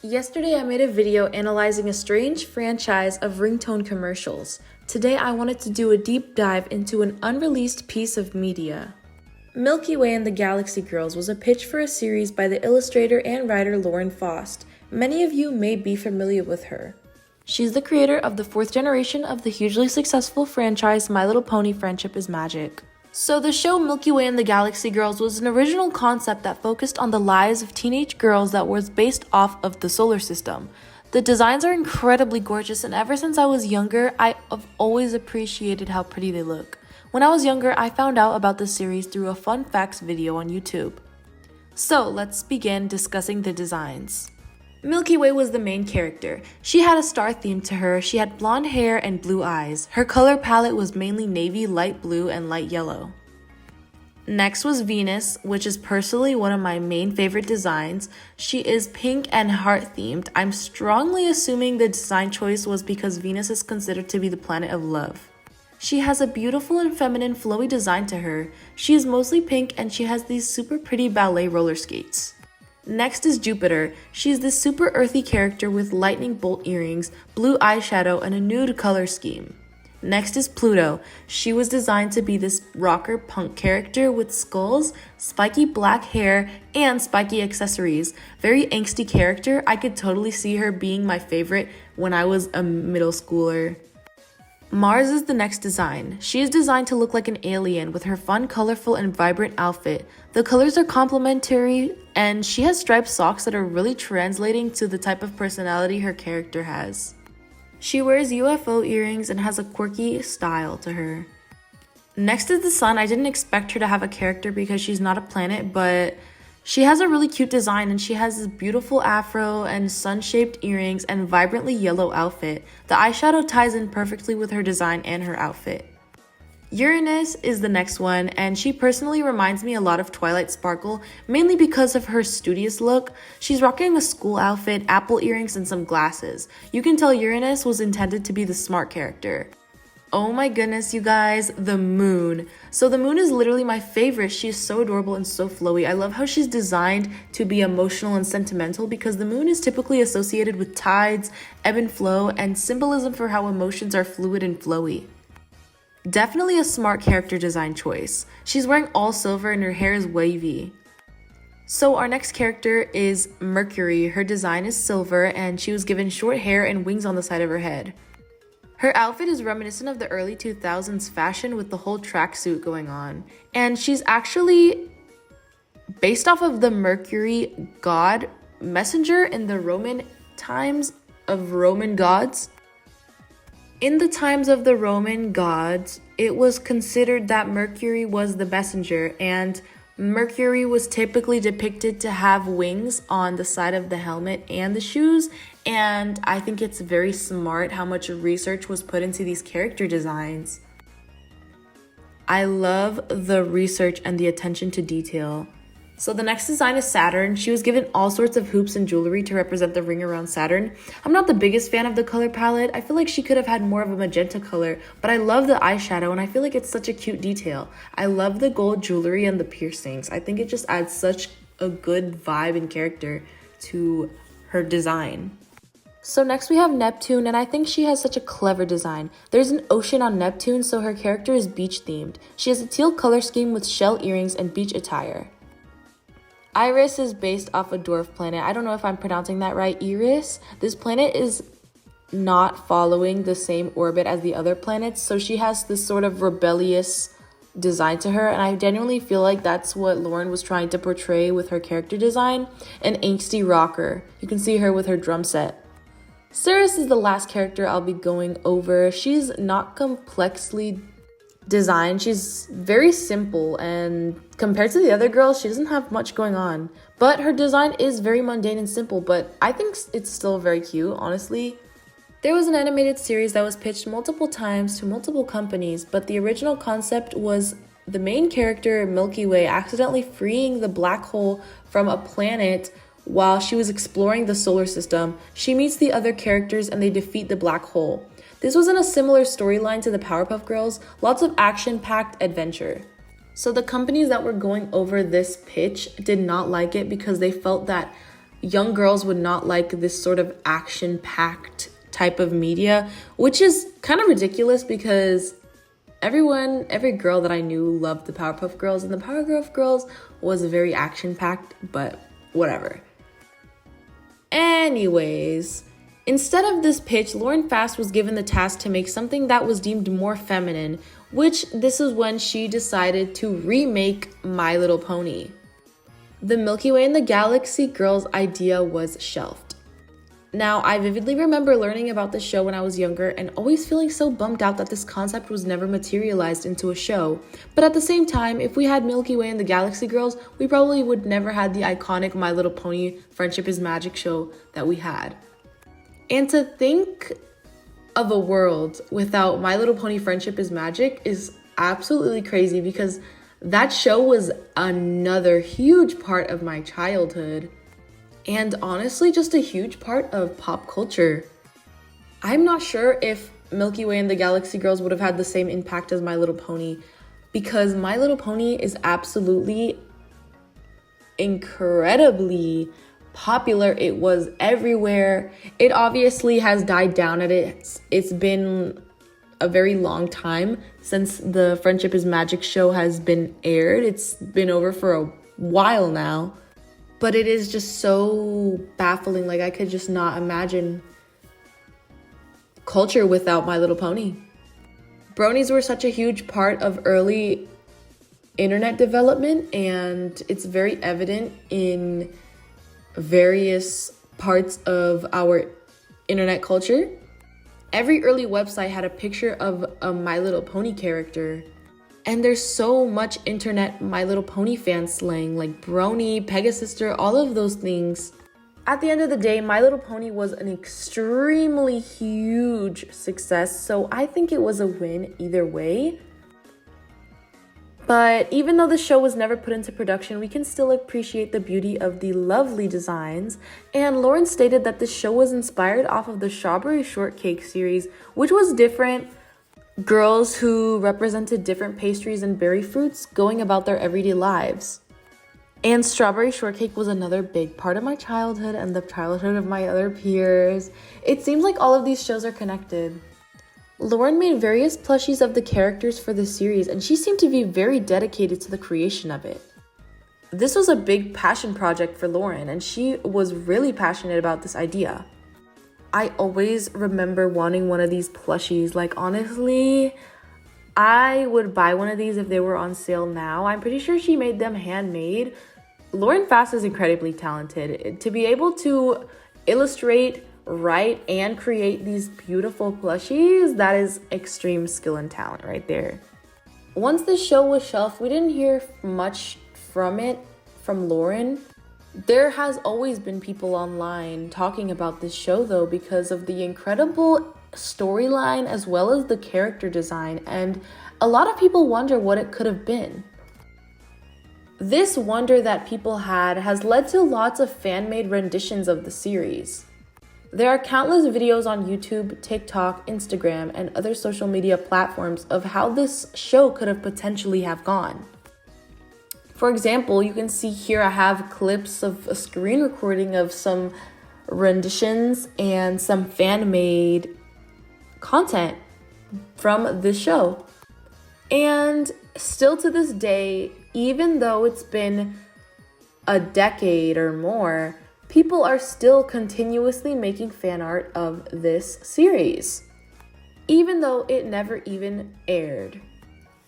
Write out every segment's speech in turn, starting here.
Yesterday I made a video analyzing a strange franchise of ringtone commercials. Today I wanted to do a deep dive into an unreleased piece of media. Milky Way and the Galaxy Girls was a pitch for a series by the illustrator and writer Lauren Faust. Many of you may be familiar with her. She's the creator of the fourth generation of the hugely successful franchise My Little Pony: Friendship is Magic. So the show Milky Way and the Galaxy Girls was an original concept that focused on the lives of teenage girls that was based off of the solar system. The designs are incredibly gorgeous, and ever since I was younger, I have always appreciated how pretty they look. When I was younger, I found out about the series through a fun facts video on YouTube. So let's begin discussing the designs. Milky Way was the main character. She had a star theme to her. She had blonde hair and blue eyes. Her color palette was mainly navy, light blue, and light yellow. Next was Venus, which is personally one of my main favorite designs. She is pink and heart themed. I'm strongly assuming the design choice was because Venus is considered to be the planet of love. She has a beautiful and feminine flowy design to her. She is mostly pink and she has these super pretty ballet roller skates. Next is Jupiter. She's this super earthy character with lightning bolt earrings, blue eyeshadow, and a nude color scheme. Next is Pluto. She was designed to be this rocker punk character with skulls, spiky black hair, and spiky accessories. Very angsty character. I could totally see her being my favorite when I was a middle schooler. Mars is the next design. She is designed to look like an alien with her fun, colorful, and vibrant outfit. The colors are complementary, and she has striped socks that are really translating to the type of personality her character has. She wears UFO earrings and has a quirky style to her. Next is the Sun. I didn't expect her to have a character because she's not a planet, but she has a really cute design, and she has this beautiful afro and sun-shaped earrings and vibrantly yellow outfit. The eyeshadow ties in perfectly with her design and her outfit. Uranus is the next one, and she personally reminds me a lot of Twilight Sparkle, mainly because of her studious look. She's rocking a school outfit, apple earrings, and some glasses. You can tell Uranus was intended to be the smart character. Oh my goodness, you guys, the moon. So the moon is literally my favorite. She is so adorable and so flowy. I love how she's designed to be emotional and sentimental because the moon is typically associated with tides, ebb and flow, and symbolism for how emotions are fluid and flowy. Definitely a smart character design choice. She's wearing all silver and her hair is wavy. So our next character is Mercury. Her design is silver and she was given short hair and wings on the side of her head. Her outfit is reminiscent of the early 2000s fashion with the whole tracksuit going on. And she's actually based off of the Mercury god messenger in the Roman times of Roman gods. In the times of the Roman gods, it was considered that Mercury was the messenger, and Mercury was typically depicted to have wings on the side of the helmet and the shoes, and I think it's very smart how much research was put into these character designs. I love the research and the attention to detail. So the next design is Saturn. She was given all sorts of hoops and jewelry to represent the ring around Saturn. I'm not the biggest fan of the color palette. I feel like she could have had more of a magenta color, but I love the eyeshadow and I feel like it's such a cute detail. I love the gold jewelry and the piercings. I think it just adds such a good vibe and character to her design. So next we have Neptune, and I think she has such a clever design. There's an ocean on Neptune, so her character is beach themed. She has a teal color scheme with shell earrings and beach attire. Iris is based off a dwarf planet. I don't know if I'm pronouncing that right. Iris. This planet is not following the same orbit as the other planets, so she has this sort of rebellious design to her, and I genuinely feel like that's what Lauren was trying to portray with her character design, an angsty rocker. You can see her with her drum set. Ceres is the last character I'll be going over. She's not complexly designed. She's very simple, and compared to the other girls, she doesn't have much going on. But her design is very mundane and simple, but I think it's still very cute, honestly. There was an animated series that was pitched multiple times to multiple companies, but the original concept was the main character, Milky Way, accidentally freeing the black hole from a planet while she was exploring the solar system. She meets the other characters and they defeat the black hole. This was in a similar storyline to the Powerpuff Girls, lots of action-packed adventure. So the companies that were going over this pitch did not like it because they felt that young girls would not like this sort of action-packed type of media, which is kind of ridiculous because every girl that I knew loved the Powerpuff Girls, and the Powerpuff Girls was very action-packed, but whatever. Anyways, instead of this pitch, Lauren Faust was given the task to make something that was deemed more feminine, which this is when she decided to remake My Little Pony. The Milky Way and the Galaxy Girls idea was shelved. Now, I vividly remember learning about this show when I was younger and always feeling so bummed out that this concept was never materialized into a show. But at the same time, if we had Milky Way and the Galaxy Girls, we probably would never had the iconic My Little Pony Friendship is Magic show that we had. And to think of a world without My Little Pony Friendship is Magic is absolutely crazy, because that show was another huge part of my childhood. And honestly, just a huge part of pop culture. I'm not sure if Milky Way and the Galaxy Girls would have had the same impact as My Little Pony, because My Little Pony is absolutely incredibly popular. It was everywhere. It obviously has died down at it. It's been a very long time since the Friendship is Magic show has been aired. It's been over for a while now. But it is just so baffling. Like, I could just not imagine culture without My Little Pony. Bronies were such a huge part of early internet development, and it's very evident in various parts of our internet culture. Every early website had a picture of a My Little Pony character. And there's so much internet My Little Pony fan slang, like brony, Pegasister, all of those things. At the end of the day, My Little Pony was an extremely huge success, so I think it was a win either way. But even though the show was never put into production, we can still appreciate the beauty of the lovely designs. And Lauren stated that the show was inspired off of the Strawberry Shortcake series, which was different. Girls who represented different pastries and berry fruits going about their everyday lives. And Strawberry Shortcake was another big part of my childhood and the childhood of my other peers. It seems like all of these shows are connected. Lauren made various plushies of the characters for the series, and she seemed to be very dedicated to the creation of it. This was a big passion project for Lauren, and she was really passionate about this idea. I always remember wanting one of these plushies. Like, honestly, I would buy one of these if they were on sale now. I'm pretty sure she made them handmade. Lauren Faust is incredibly talented. To be able to illustrate, write, and create these beautiful plushies, that is extreme skill and talent right there. Once this show was shelved, we didn't hear much from Lauren. There has always been people online talking about this show, though, because of the incredible storyline as well as the character design, and a lot of people wonder what it could have been. This wonder that people had has led to lots of fan-made renditions of the series. There are countless videos on YouTube, TikTok, Instagram, and other social media platforms of how this show could have potentially have gone. For example, you can see here I have clips of a screen recording of some renditions and some fan-made content from this show. And still to this day, even though it's been a decade or more, people are still continuously making fan art of this series, even though it never even aired.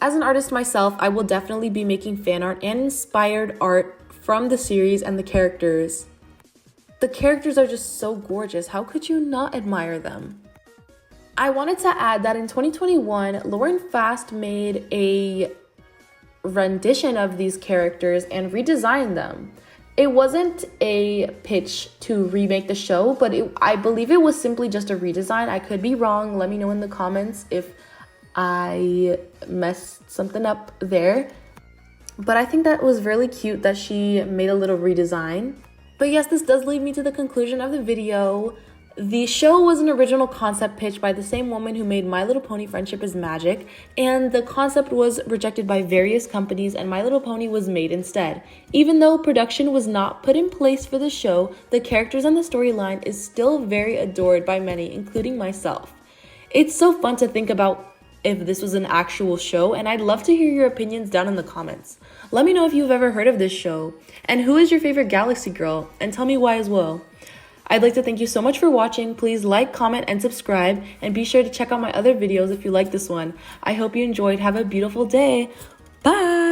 As an artist myself, I will definitely be making fan art and inspired art from the series and the characters. The characters are just so gorgeous. How could you not admire them? I wanted to add that in 2021, Lauren Faust made a rendition of these characters and redesigned them. It wasn't a pitch to remake the show, but I believe it was simply just a redesign. I could be wrong. Let me know in the comments if I messed something up there. But I think that was really cute that she made a little redesign. But yes, this does lead me to the conclusion of the video. The show was an original concept pitch by the same woman who made My Little Pony Friendship is Magic, and the concept was rejected by various companies and My Little Pony was made instead. Even though production was not put in place for the show, the characters and the storyline is still very adored by many, including myself. It's so fun to think about if this was an actual show, and I'd love to hear your opinions down in the comments. Let me know if you've ever heard of this show, and who is your favorite Galaxy girl, and tell me why as well. I'd like to thank you so much for watching. Please like, comment, and subscribe, and be sure to check out my other videos if you like this one. I hope you enjoyed. Have a beautiful day. Bye!